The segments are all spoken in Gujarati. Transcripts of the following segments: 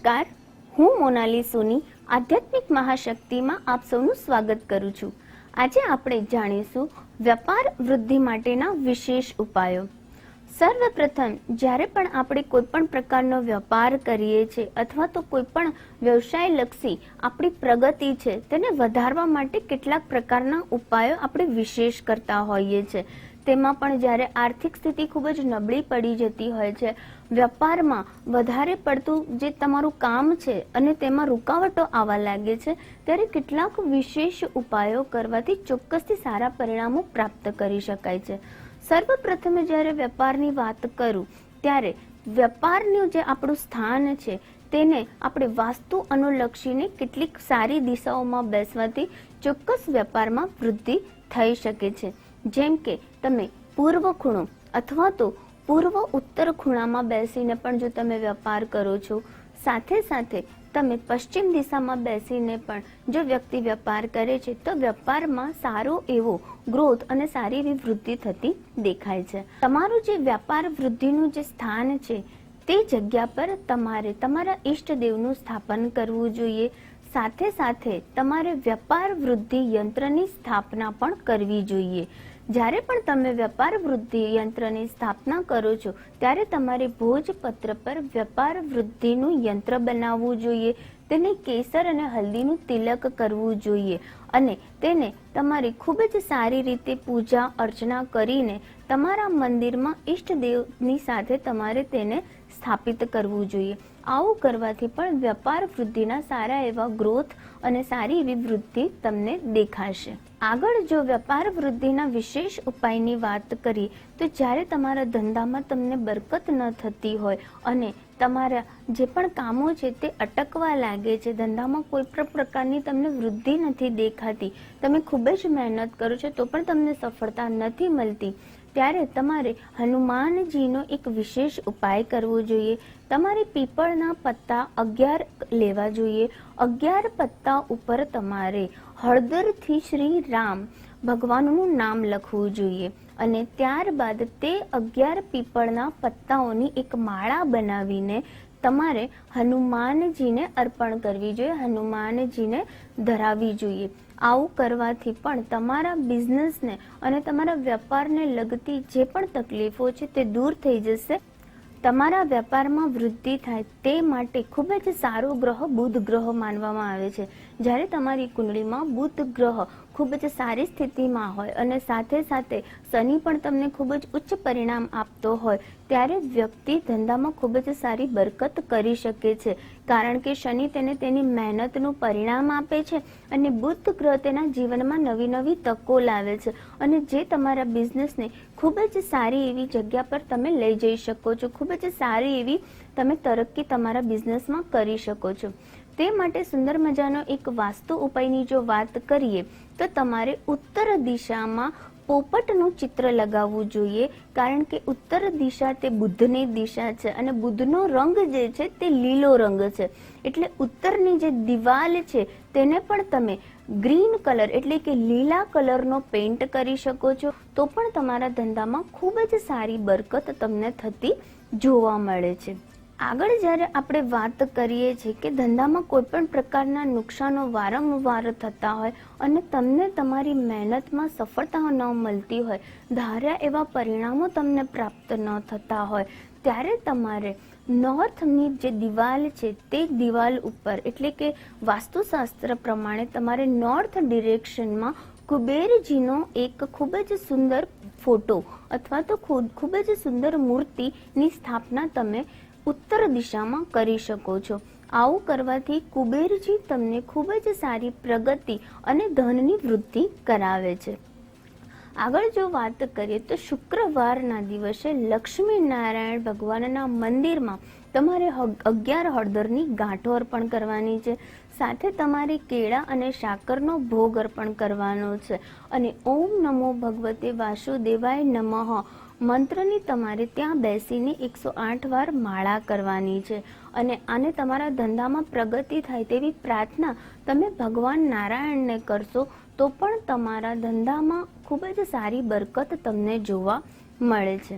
નમસ્કાર, હું મોનાલી સોની આધ્યાત્મિક મહાશક્તિમાં આપ સૌનું સ્વાગત કરું છું। આજે આપણે જાણીશું વ્યાપાર વૃદ્ધિ માટેના વિશેષ ઉપાયો। સર્વપ્રથમ જ્યારે પણ આપણે કોઈ પણ પ્રકારનો વ્યાપાર કરીએ છીએ અથવા તો કોઈ પણ વ્યવસાય લક્ષી આપણી પ્રગતિ છે તેને વધારવા માટે કેટલાક પ્રકારના ઉપાયો આપણે વિશેષ કરતા હોઈએ છીએ। તેમાં પણ જ્યારે આર્થિક સ્થિતિ ખૂબ જ નબળી પડી જતી હોય છે, વ્યાપારમાં વધારે પડતું જે તમારું કામ છે અને તેમાં રૂકાવટો આવવા લાગે છે, ત્યારે કેટલાક વિશેષ ઉપાયો કરવાથી ચોક્કસથી સારા પરિણામો પ્રાપ્ત કરી શકાય છે। સર્વપ્રથમ જ્યારે વેપારની વાત કરું ત્યારે વેપારનું જે આપણું સ્થાન છે તેને આપણે વાસ્તુ અનુલક્ષીને કેટલીક સારી દિશાઓમાં બેસવાથી ચોક્કસ વેપારમાં વૃદ્ધિ થઈ શકે છે। જેમ કે તમે પૂર્વ ખૂણો અથવા તો પૂર્વ ઉત્તર ખૂણામાં બેસીને પણ જો તમે વેપાર કરો છો, સાથે સાથે તમે પશ્ચિમ દિશામાં બેસીને પણ જો વ્યક્તિ વેપાર કરે છે તો વેપારમાં સારો એવો ગ્રોથ અને સારી એવી વૃદ્ધિ થતી દેખાય છે। તમારું જે વ્યાપાર વૃદ્ધિનું જે સ્થાન છે તે જગ્યા પર તમારે તમારા ઈષ્ટદેવનું સ્થાપન કરવું જોઈએ। સાથે સાથે તમારે વેપાર વૃદ્ધિ યંત્રની સ્થાપના પણ કરવી જોઈએ। જ્યારે પણ તમે વેપાર વૃદ્ધિ યંત્રની સ્થાપના કરો છો ત્યારે તમારે ભોજપત્ર પર વેપાર વૃદ્ધિનું યંત્ર બનાવવું જોઈએ, તેને કેસર અને હલ્દીનું તિલક કરવું જોઈએ અને તેને તમારે ખૂબ જ સારી રીતે પૂજા અર્ચના કરીને તમારા મંદિરમાં ઈષ્ટદેવની સાથે તમારે તેને સ્થાપિત કરવું જોઈએ। આવું કરવાથી પણ વેપાર વૃદ્ધિના સારા એવા ગ્રોથ અને સારી એવી વૃદ્ધિ તમને દેખાશે। આગળ જો વેપાર વૃદ્ધિના વિશેષ ઉપાયની વાત કરીએ તો જ્યારે તમારા ધંધામાં તમને બરકત ન થતી હોય અને તમારા જે પણ કામો છે તે અટકવા લાગે છે, ધંધામાં કોઈ પણ પ્રકારની તમને વૃદ્ધિ નથી દેખાતી, તમે ખૂબ જ મહેનત કરો છો તો પણ તમને સફળતા નથી મળતી, ત્યારે તમારે હનુમાનજીનો એક વિશેષ ઉપાય કરવો જોઈએ। તમારે પીપળના પત્તા 11 લેવા જોઈએ। 11 પત્તા ઉપર તમારે હળદરથી શ્રી રામ ભગવાનનું નામ લખવું જોઈએ અને ત્યારબાદ તે 11 પીપળના પત્તાઓની એક માળા બનાવીને તમારે હનુમાનજીને અર્પણ કરવી જોઈએ, હનુમાનજીને ધરાવવી જોઈએ। આવું કરવાથી પણ તમારા બિઝનેસને અને તમારા વેપારને લગતી જે પણ તકલીફો છે તે દૂર થઈ જશે। તમારા વેપારમાં વૃદ્ધિ થાય તે માટે ખૂબ જ સારો ગ્રહ બુધ ગ્રહ માનવામાં આવે છે। જ્યારે તમારી કુંડળીમાં બુધ ગ્રહ ખૂબ જ સારી સ્થિતિમાં હોય અને સાથે સાથે શનિ પણ તમને ખૂબ જ ઉચ્ચ પરિણામ આપતો હોય ત્યારે વ્યક્તિ ધંધામાં ખૂબ જ સારી બરકત કરી શકે છે, કારણ કે શનિ તેને તેની મહેનતનું પરિણામ આપે છે અને બુધ ગ્રહ તેના જીવનમાં નવી નવી તકો લાવે છે અને જે તમારા બિઝનેસને ખૂબ જ સારી એવી જગ્યા પર તમે લઈ જઈ શકો છો, ખૂબ જ સારી એવી તમે તરક્કી તમારા બિઝનેસમાં કરી શકો છો। તે માટે સુંદર મજાનો એક વાસ્તુ ઉપાયની જો વાત કરીએ તો તમારે ઉત્તર દિશામાં પોપટનું ચિત્ર લગાવવું જોઈએ, કારણ કે ઉત્તર દિશા તે બુદ્ધની દિશા છે અને બુદ્ધનો રંગ જે છે તે લીલો રંગ છે, એટલે ઉત્તરની જે દિવાલ છે તેને પણ તમે ગ્રીન કલર એટલે કે લીલા કલરનો પેઇન્ટ કરી શકો છો તો પણ તમારા ધંધામાં ખૂબ જ સારી બરકત તમને થતી જોવા મળે છે। આગળ જ્યારે આપણે વાત કરીએ છીએ કે ધંધામાં કોઈ પણ પ્રકારના નુકસાનો વારંવાર થતા હોય અને તમને તમારી મહેનતમાં સફળતા ન મળતી હોય, ધાર્યા એવા પરિણામો તમને પ્રાપ્ત ન થતા હોય, ત્યારે તમારે નોર્થની જે દિવાલ છે તે દિવાલ ઉપર એટલે કે વાસ્તુશાસ્ત્ર પ્રમાણે તમારે નોર્થ ડિરેક્શનમાં કુબેરજીનો એક ખૂબ જ સુંદર ફોટો અથવા તો ખૂબ જ સુંદર મૂર્તિની સ્થાપના તમે ઉત્તર દિશામાં કરી શકો છો। આવું કરવાથી કુબેરજી તમને ખૂબ જ સારી પ્રગતિ અને ધનની વૃદ્ધિ કરાવે છે। આગળ જો વાત કરીએ તો શુક્રવારના દિવસે લક્ષ્મી નારાયણ ભગવાનના મંદિરમાં તમારે 11 હળદરની ગાંઠો અર્પણ કરવાની છે, સાથે તમારે કેળા અને સાકરનો ભોગ અર્પણ કરવાનો છે અને ઓમ નમો ભગવતે વાસુદેવાય નમઃ મંત્રની તમારે ત્યાં બેસીને 108 વાર માળા કરવાની છે અને આને તમારા ધંધામાં પ્રગતિ થાય તેવી પ્રાર્થના તમે ભગવાન નારાયણને કરશો તો પણ તમારા ધંધામાં ખૂબ જ સારી બરકત તમને જોવા મળે છે।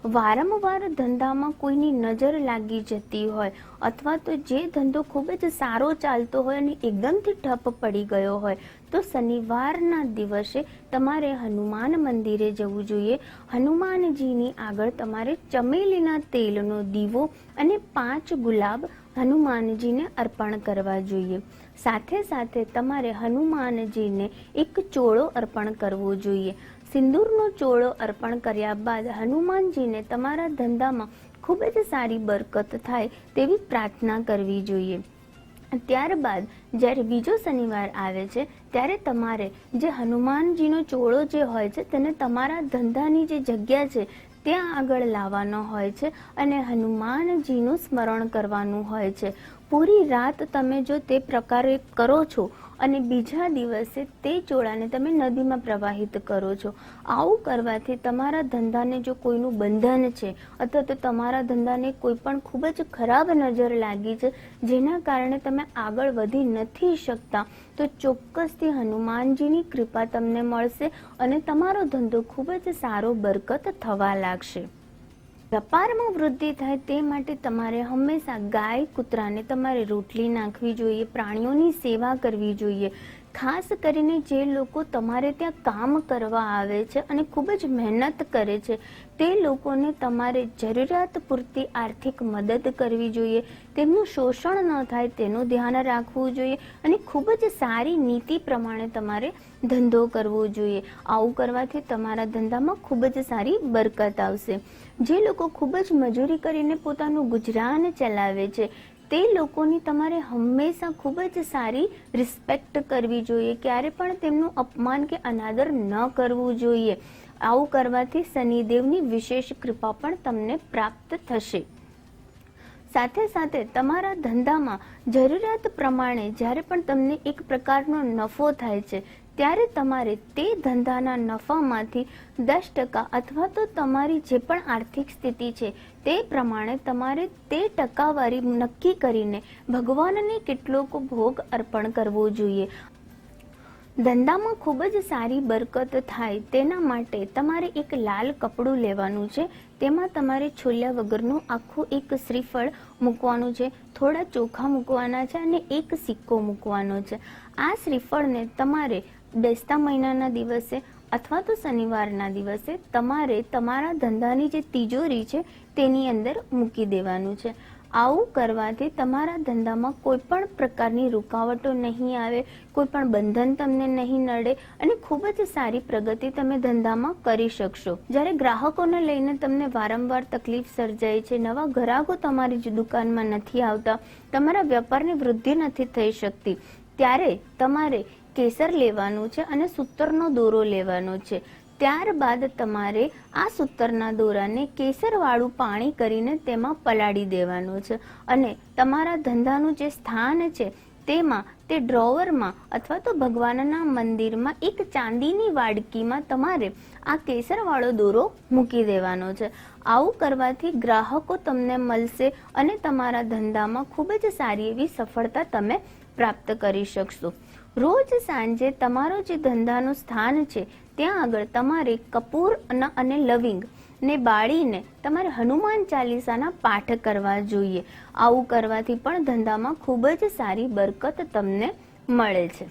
વારંવાર ધંધામાં કોઈની નજર લાગી જતી હોય અથવા તો જે ધંધો ખૂબ જ સારો ચાલતો હોય અને એકદમથી ઠપ પડી ગયો હોય તો શનિવારના દિવસે તમારે હનુમાન મંદિરે જવું જોઈએ. હનુમાનજીની આગળ તમારે ચમેલીના તેલનો દીવો અને 5 ગુલાબ હનુમાનજીને અર્પણ કરવા જોઈએ. સાથે સાથે તમારે હનુમાનજીને એક ચોળો અર્પણ કરવો જોઈએ. સિંદૂરનો ચોળો અર્પણ કર્યા બાદ હનુમાનજીને તમારા ધંધામાં ખૂબ જ સારી બરકત થાય તેવી પ્રાર્થના કરવી જોઈએ. ત્યારબાદ જ્યારે બીજો શનિવાર આવે છે ત્યારે તમારે જે હનુમાનજીનો ચોળો જે હોય છે તેને તમારા ધંધાની જે જગ્યા છે ત્યાં આગળ લાવવાનો હોય છે અને હનુમાનજીનું સ્મરણ કરવાનું હોય છે. પૂરી રાત તમે જો તે પ્રકારે કરો છો અને બીજા દિવસે તે ચોળાને તમે નદીમાં પ્રવાહિત કરો છો. આવું કરવાથી તમારા ધંધાને જો કોઈનું બંધન છે અથવા તો તમારા ધંધાને કોઈ પણ ખૂબ જ ખરાબ નજર લાગી છે જેના કારણે તમે આગળ વધી નથી શકતા તો ચોક્કસથી હનુમાનજીની કૃપા તમને મળશે અને તમારો ધંધો ખૂબ જ સારો બરકત થવા લાગશે. વેપારમાં વૃદ્ધિ થાય તે માટે તમારે હંમેશા ગાય કૂતરાને તમારે રોટલી નાખવી જોઈએ, પ્રાણીઓની સેવા કરવી જોઈએ. ખાસ કરીને જે લોકો તમારે ત્યાં કામ કરવા આવે છે અને ખૂબ જ મહેનત કરે છે તે લોકોને તમારે જરૂરિયાત પૂરતી આર્થિક મદદ કરવી જોઈએ. તેમનું શોષણ ન થાય તેનું ધ્યાન રાખવું જોઈએ અને ખૂબ જ સારી નીતિ પ્રમાણે તમારે ધંધો કરવો જોઈએ. આવું કરવાથી તમારા ધંધામાં ખૂબ જ સારી બરકત આવશે. જે લોકો ખૂબ જ મજૂરી કરીને પોતાનું ગુજરાન ચલાવે છે તે લોકોની તમારે હંમેશા ખૂબ જ સારી રિસ્પેક્ટ કરવી જોઈએ. ક્યારે પણ તેમનું અપમાન કે અનાદર ન કરવું જોઈએ. આવું કરવાથી શનિદેવની વિશેષ કૃપા પણ તમને પ્રાપ્ત થશે. સાથે સાથે તમારા ધંધામાં જરૂરિયાત પ્રમાણે જ્યારે પણ તમને એક પ્રકારનો નફો થાય છે ત્યારે તમારે તે ધંધાના નફામાંથી 10% અથવા તો તમારી જે પણ આર્થિક સ્થિતિ છે તે પ્રમાણે તમારે તે ટકાવારી નક્કી કરીને ભગવાનને કેટલોક ભોગ અર્પણ કરવો જોઈએ. ધંધામાં ખૂબ જ સારી બરકત થાય તેના માટે તમારે એક લાલ કપડું લેવાનું છે. તેમાં તમારે છોલ્યા વગરનું આખું એક શ્રીફળ મૂકવાનું છે, થોડા ચોખા મૂકવાના છે અને એક સિક્કો મૂકવાનો છે. આ શ્રીફળને તમારે બેસતા મહિનાના દિવસે અથવા તો શનિવારના દિવસે તમારે તમારા ધંધાની જે તિજોરી છે તેની અંદર મૂકી દેવાનું છે. આવું કરવાથી તમારા ધંધામાં કોઈ પણ પ્રકારની રૂકાવટો નહીં આવે, કોઈ પણ બંધન તમને નહીં નડે અને ખૂબ જ સારી પ્રગતિ તમે ધંધામાં કરી શકશો. જ્યારે ગ્રાહકોને લઈને તમને વારંવાર તકલીફ સર્જાય છે, નવા ગ્રાહકો તમારી દુકાનમાં નથી આવતા, તમારા વેપારની વૃદ્ધિ નથી થઈ શકતી, ત્યારે તમારે કેસર લેવાનું છે અને સૂતરનો દોરો લેવાનો છે. ત્યારબાદ તમારે આ સૂતરના દોરાને કેસરવાળું પાણી કરીને તેમાં પલાળી દેવાનું છે અને તમારા ધંધાનું જે સ્થાન છે તેમાં તે ડ્રોવરમાં અથવા તો ભગવાનના મંદિરમાં એક ચાંદીની વાડકીમાં તમારે આ કેસરવાળો દોરો મૂકી દેવાનો છે. આવું કરવાથી ગ્રાહકો તમને મળશે અને તમારા ધંધામાં ખૂબ જ સારી એવી સફળતા તમે પ્રાપ્ત કરી શકશો. રોજ સાંજે તમારો જે ધંધાનું સ્થાન છે ત્યાં આગળ તમારે કપૂર અને લવિંગ ને બાળીને તમારે હનુમાન ચાલીસાના પાઠ કરવા જોઈએ. આવું કરવાથી પણ ધંધામાં ખૂબ જ સારી બરકત તમને મળે છે.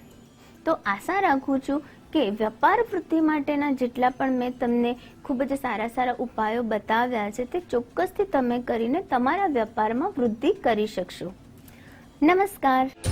તો આશા રાખું છું કે વેપાર વૃદ્ધિ માટેના જેટલા પણ મેં તમને ખૂબ જ સારા ઉપાયો બતાવ્યા છે તે ચોક્કસથી તમે કરીને તમારા વેપારમાં વૃદ્ધિ કરી શકશો. નમસ્કાર.